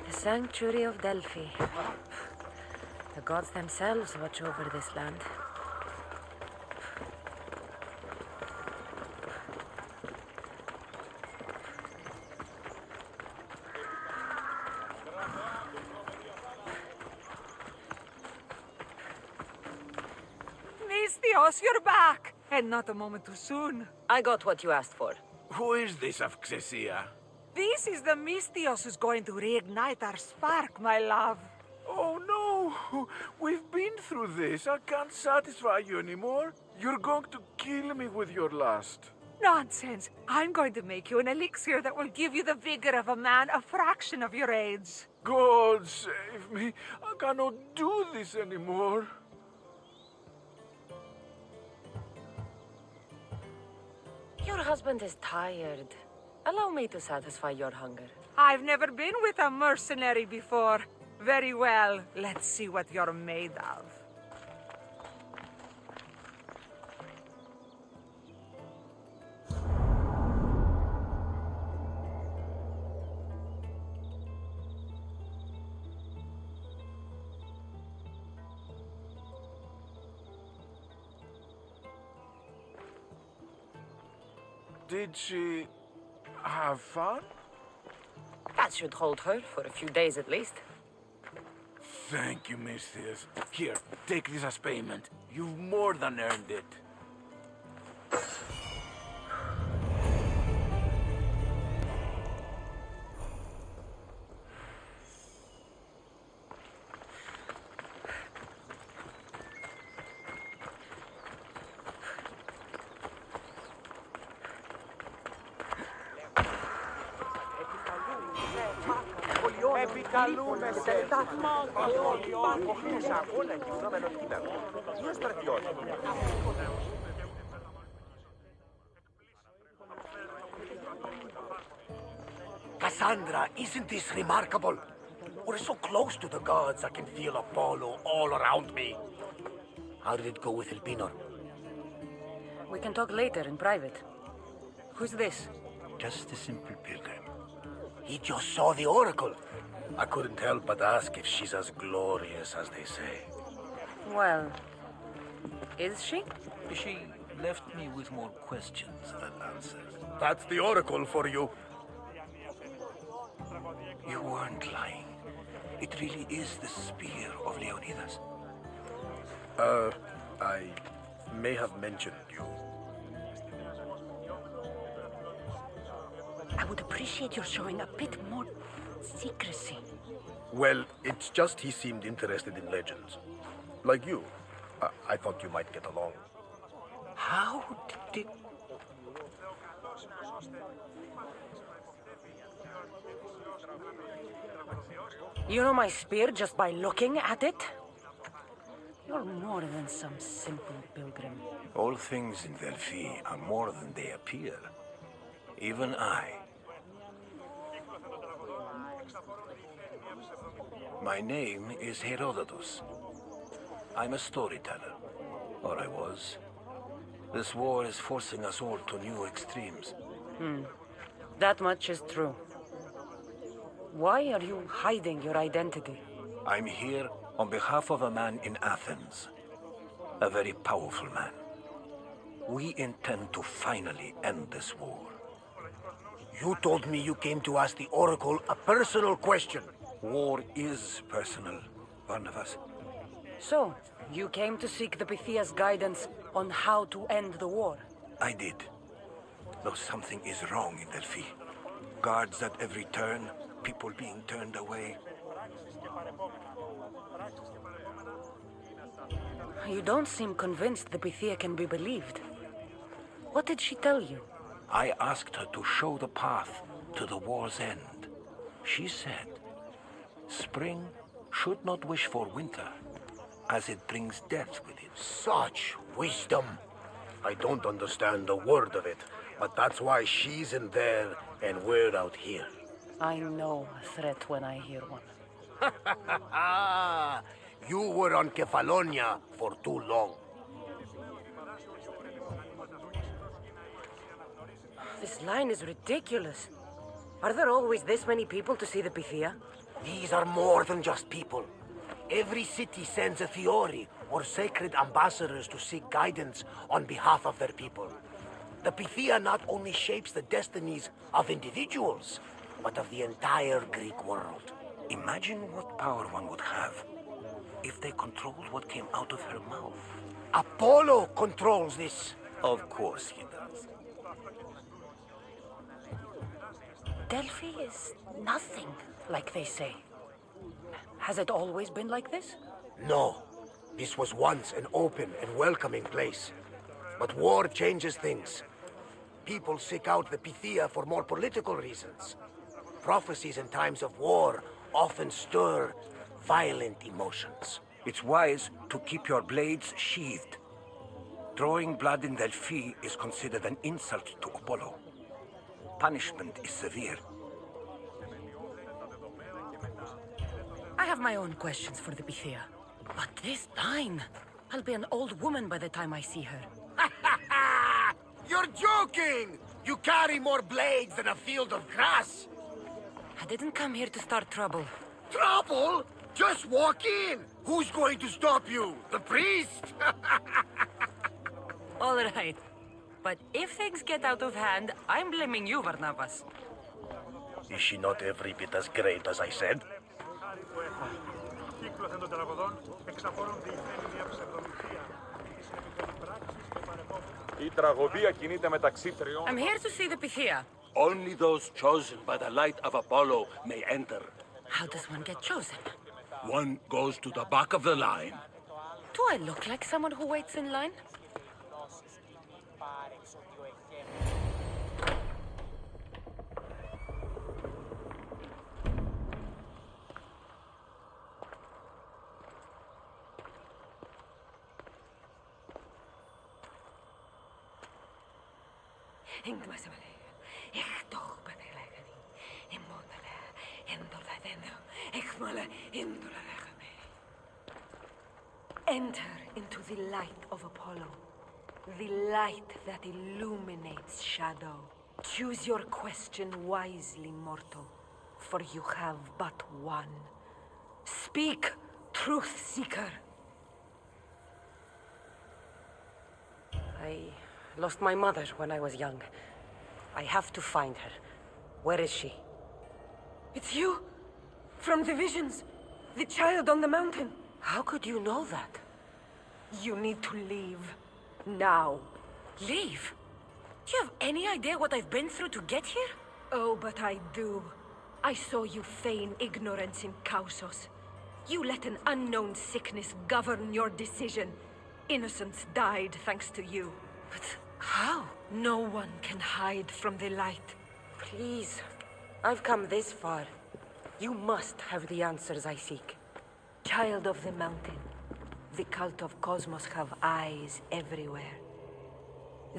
The Sanctuary of Delphi. The gods themselves watch over this land. Misthios, you're back! And not a moment too soon. I got what you asked for. Who is this of Xesia? This is the Misthios who's going to reignite our spark, my love. Oh no! We've been through this. I can't satisfy you anymore. You're going to kill me with your lust. Nonsense. I'm going to make you an elixir that will give you the vigor of a man a fraction of your age. God save me. I cannot do this anymore. Your husband is tired. Allow me to satisfy your hunger. I've never been with a mercenary before. Very well. Let's see what you're made of. Did she have fun? That should hold her for a few days at least. Thank you, Misthios. Here, take this as payment. You've more than earned it. Επικαλούμε σε ταχμά υπάρχεις αγώνα γινόμενο κείμενο. Δύο στρατιώτες. Cassandra, isn't this remarkable? We're so close to the gods, I can feel Apollo all around me. How did it go with Elpinor? We can talk later in private. Who's this? Just a simple pilgrim. He just saw the oracle. I couldn't help but ask if she's as glorious as they say. Well, is she? She left me with more questions than answers. That's the oracle for you. You weren't lying. It really is the spear of Leonidas. I may have mentioned you. I would appreciate your showing a bit more secrecy. Well, it's just he seemed interested in legends. Like you. I thought you might get along. How did... You know my spear just by looking at it? You're more than some simple pilgrim. All things in Delphi are more than they appear. Even I. My name is Herodotus. I'm a storyteller. Or I was. This war is forcing us all to new extremes. That much is true. Why are you hiding your identity? I'm here on behalf of a man in Athens. A very powerful man. We intend to finally end this war. You told me you came to ask the Oracle a personal question. War is personal, Barnabas. So, you came to seek the Pythia's guidance on how to end the war? I did. Though something is wrong in Delphi. Guards at every turn, people being turned away. You don't seem convinced the Pythia can be believed. What did she tell you? I asked her to show the path to the war's end. She said, spring should not wish for winter, as it brings death with it. Such wisdom! I don't understand a word of it, but that's why she's in there and we're out here. I know a threat when I hear one. You were on Kefalonia for too long. This line is ridiculous. Are there always this many people to see the Pythia? These are more than just people. Every city sends a Fiori or sacred ambassadors to seek guidance on behalf of their people. The Pythia not only shapes the destinies of individuals, but of the entire Greek world. Imagine what power one would have if they controlled what came out of her mouth. Apollo controls this. Of course he does. Delphi is nothing, like they say. Has it always been like this? No. This was once an open and welcoming place. But war changes things. People seek out the Pythia for more political reasons. Prophecies in times of war often stir violent emotions. It's wise to keep your blades sheathed. Drawing blood in Delphi is considered an insult to Apollo. Punishment is severe. I have my own questions for the Pythia. But this line... I'll be an old woman by the time I see her. You're joking! You carry more blades than a field of grass! I didn't come here to start trouble. Trouble? Just walk in! Who's going to stop you? The priest? All right. But if things get out of hand, I'm blaming you, Barnabas. Is she not every bit as great as I said? Η τραγωδία κινείται μεταξύ τριών... I'm here to see the Pythia. Only those chosen by the light of Apollo may enter. How does one get chosen? One goes to the back of the line. Do I look like someone who waits in line? Enter into the light of Apollo, the light that illuminates shadow. Choose your question wisely, mortal, for you have but one. Speak, truth seeker. I lost my mother when I was young. I have to find her. Where is she? It's you? From the visions? The child on the mountain? How could you know that? You need to leave. Now. Leave? Do you have any idea what I've been through to get here? Oh, but I do. I saw you feign ignorance in Kausos. You let an unknown sickness govern your decision. Innocents died thanks to you. But how? No one can hide from the light. Please. I've come this far. You must have the answers I seek. Child of the mountain, the cult of Cosmos have eyes everywhere.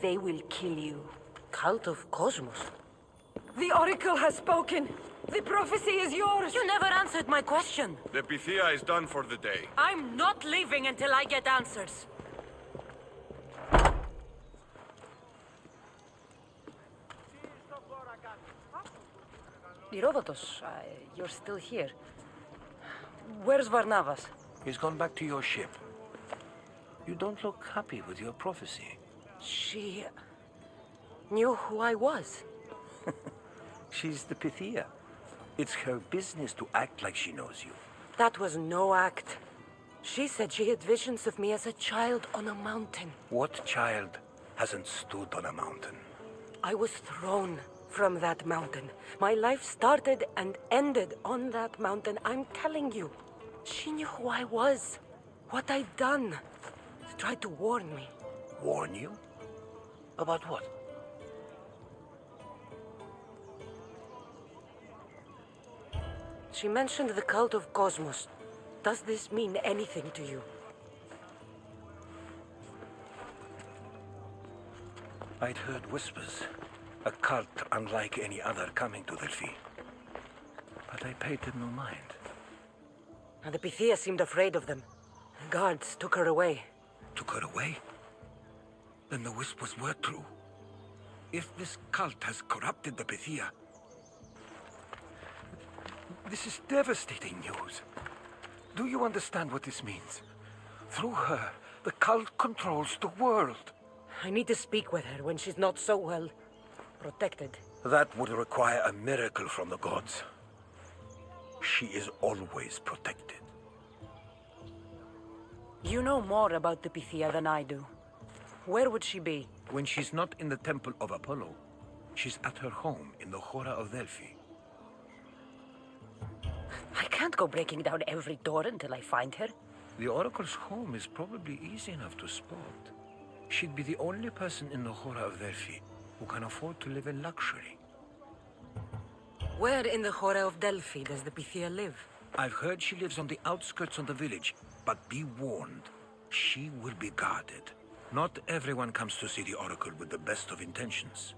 They will kill you. Cult of Cosmos? The Oracle has spoken! The prophecy is yours! You never answered my question! The Pythia is done for the day. I'm not leaving until I get answers! Herodotus, you're still here. Where's Barnabas? He's gone back to your ship. You don't look happy with your prophecy. She... knew who I was. She's the Pythia. It's her business to act like she knows you. That was no act. She said she had visions of me as a child on a mountain. What child hasn't stood on a mountain? I was thrown from that mountain. My life started and ended on that mountain. I'm telling you. She knew who I was. What I'd done. She tried to warn me. Warn you? About what? She mentioned the cult of Cosmos. Does this mean anything to you? I'd heard whispers. A cult unlike any other coming to Delphi. But I paid them no mind. And the Pythia seemed afraid of them. Guards took her away. Took her away? Then the whispers were true. If this cult has corrupted the Pythia, this is devastating news. Do you understand what this means? Through her, the cult controls the world. I need to speak with her when she's not so well protected. That would require a miracle from the gods. She is always protected. You know more about the Pythia than I do. Where would she be? When she's not in the Temple of Apollo, she's at her home in the Hora of Delphi. I can't go breaking down every door until I find her. The Oracle's home is probably easy enough to spot. She'd be the only person in the Hora of Delphi who can afford to live in luxury. Where in the Hora of Delphi does the Pythia live? I've heard she lives on the outskirts of the village, but be warned, she will be guarded. Not everyone comes to see the Oracle with the best of intentions.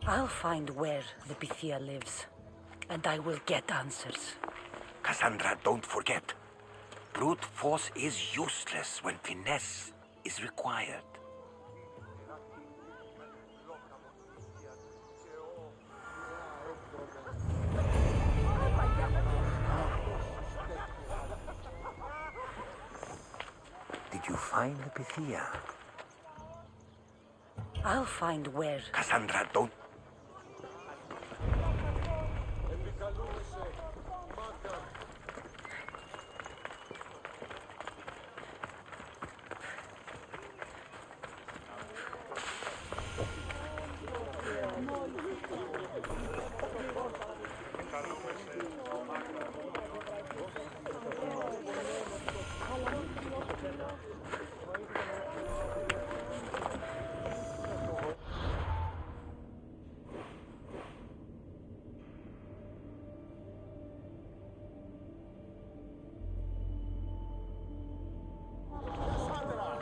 I'll find where the Pythia lives, and I will get answers. Cassandra, don't forget. Brute force is useless when finesse is required. Did you find the Pythia? I'll find where. Cassandra, don't...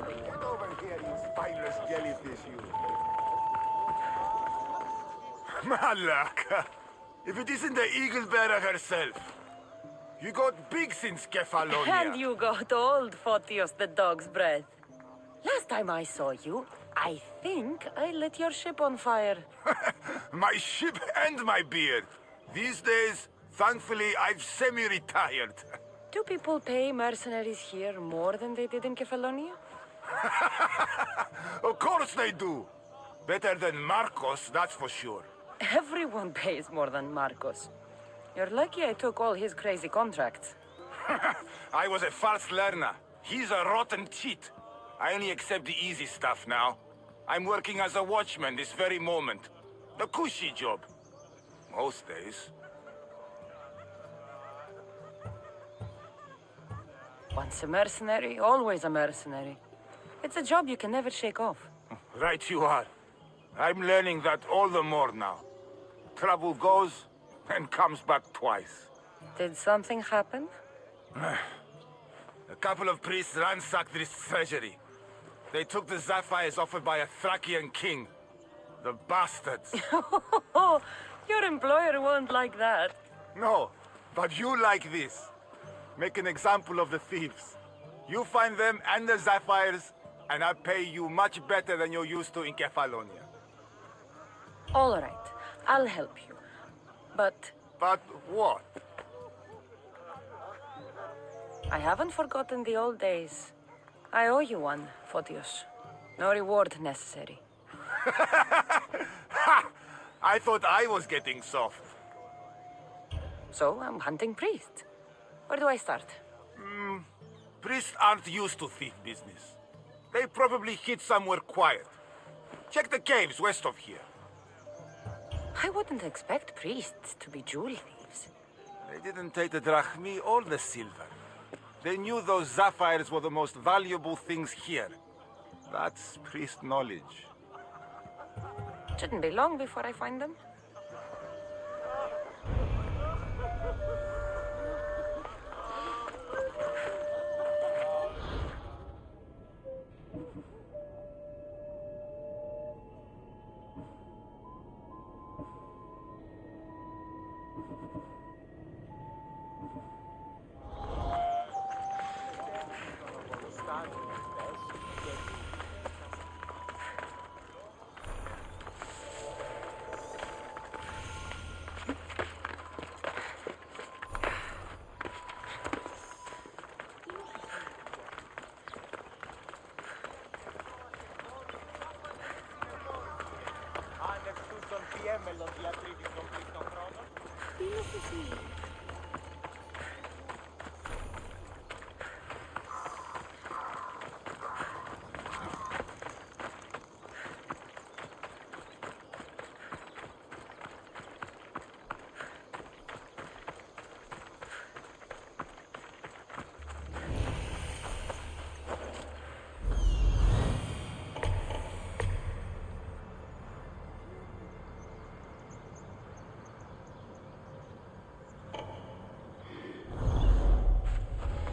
Get over here, you spineless jellyfish, you. Malaka! If it isn't the eagle bearer herself. You got big since Kefalonia. And you got old, Photios the dog's breath. Last time I saw you, I think I lit your ship on fire. My ship and my beard. These days, thankfully, I've semi-retired. Do people pay mercenaries here more than they did in Kefalonia? Of course they do. Better than Marcos, that's for sure. Everyone pays more than Marcos. You're lucky I took all his crazy contracts. I was a fast learner. He's a rotten cheat. I only accept the easy stuff now. I'm working as a watchman this very moment. The cushy job. Most days. Once a mercenary, always a mercenary. It's a job you can never shake off. Right you are. I'm learning that all the more now. Trouble goes and comes back twice. Did something happen? A couple of priests ransacked this treasury. They took the sapphires offered by a Thracian king. The bastards. Your employer won't like that. No, but you like this. Make an example of the thieves. You find them and the sapphires, and I pay you much better than you're used to in Kefalonia. All right, I'll help you. But But what? I haven't forgotten the old days. I owe you one, Photios. No reward necessary. I thought I was getting soft. So I'm hunting priests. Where do I start? Priests aren't used to thief business. They probably hid somewhere quiet. Check the caves west of here. I wouldn't expect priests to be jewel thieves. They didn't take the drachmi or the silver. They knew those sapphires were the most valuable things here. That's priest knowledge. Shouldn't be long before I find them.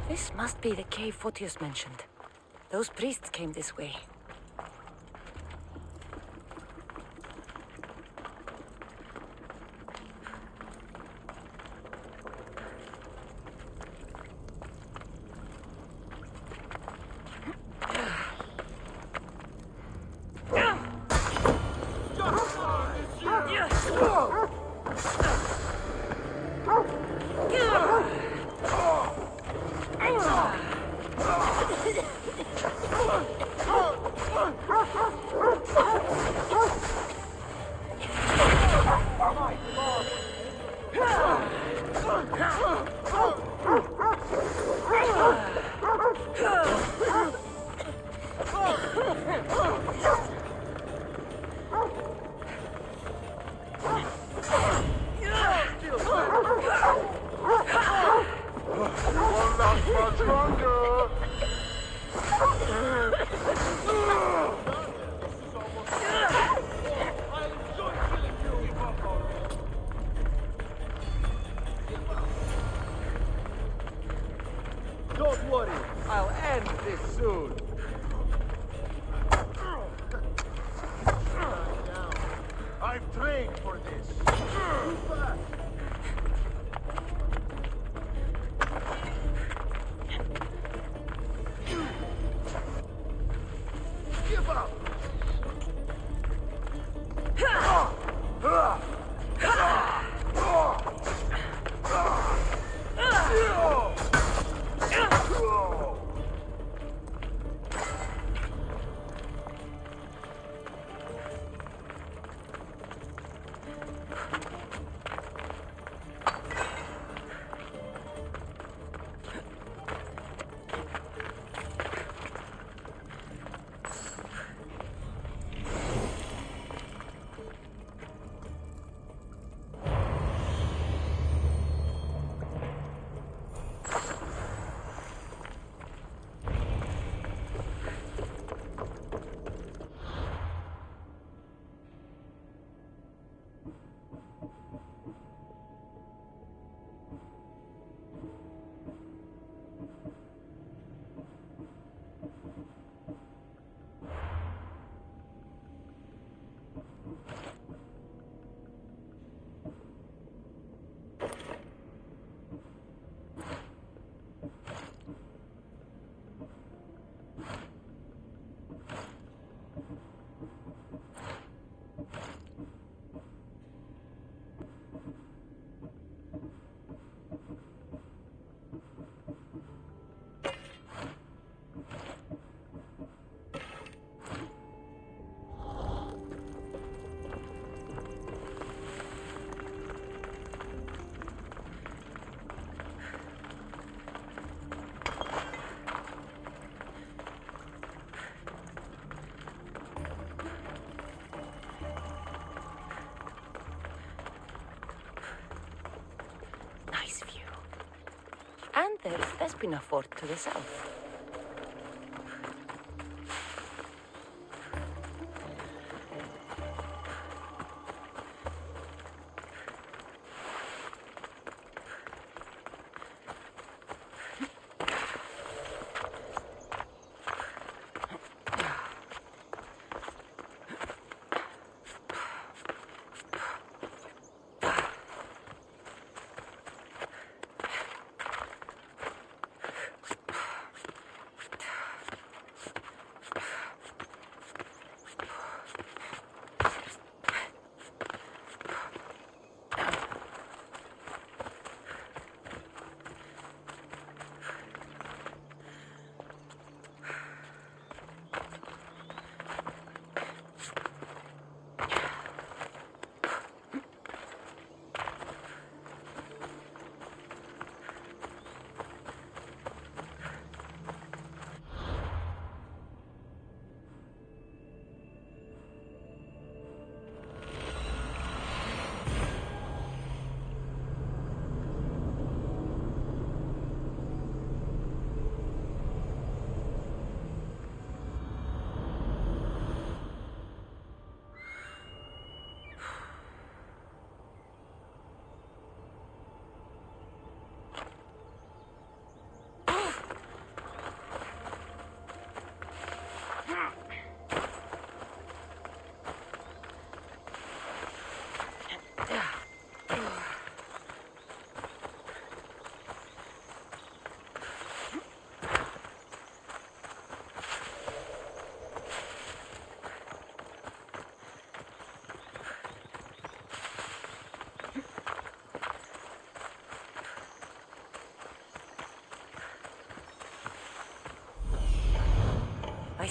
This must be the cave Photios mentioned. Those priests came this way. Don't worry, I'll end this soon. I've trained for this. Too fast. Give up. And there's Thespina Fort to the south.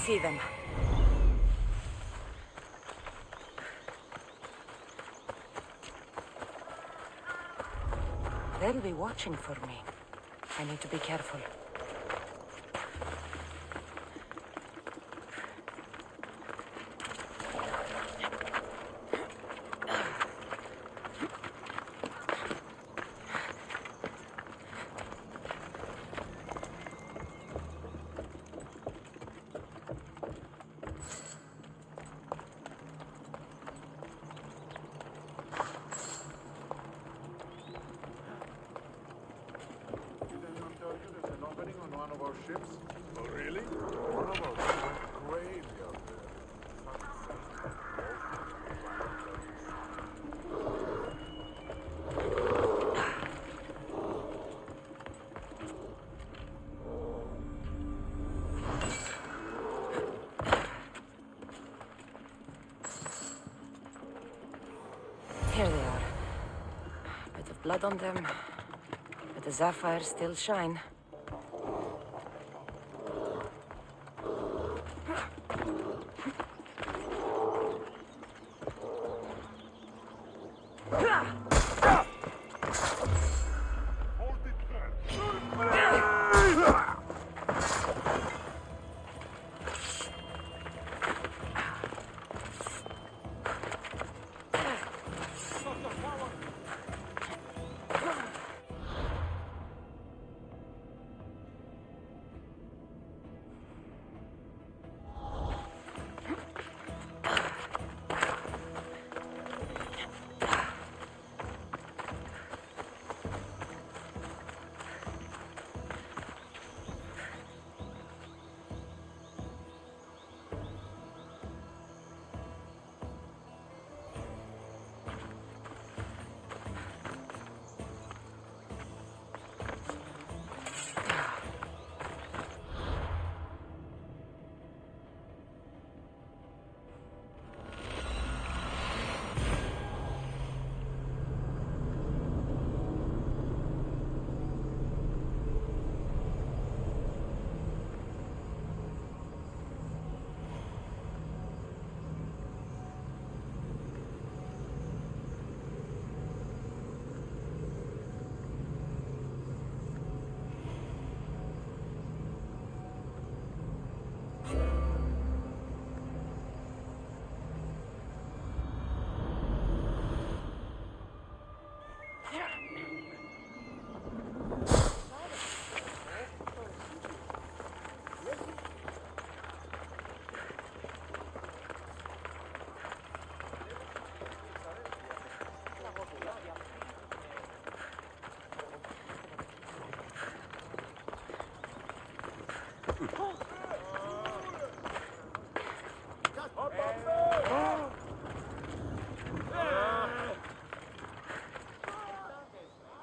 see them. They'll be watching for me. I need to be careful. Ships? Oh, really? One of our ships went crazy out there. Here they are. Bit of blood on them, but the sapphires still shine.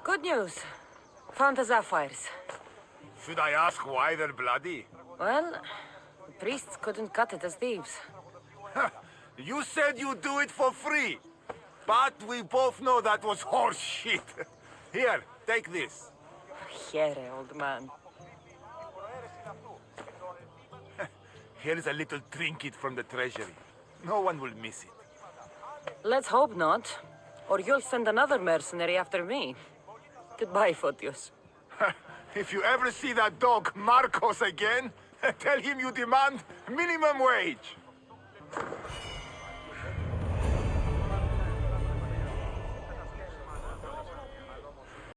Good news. Found the sapphires. Should I ask why they're bloody? Well, the priests couldn't cut it as thieves. You said you'd do it for free. But we both know that was horse shit. Here, take this. Here, old man. Here's a little trinket from the treasury. No one will miss it. Let's hope not. Or you'll send another mercenary after me. Goodbye, Photios. If you ever see that dog Marcos again, tell him you demand minimum wage.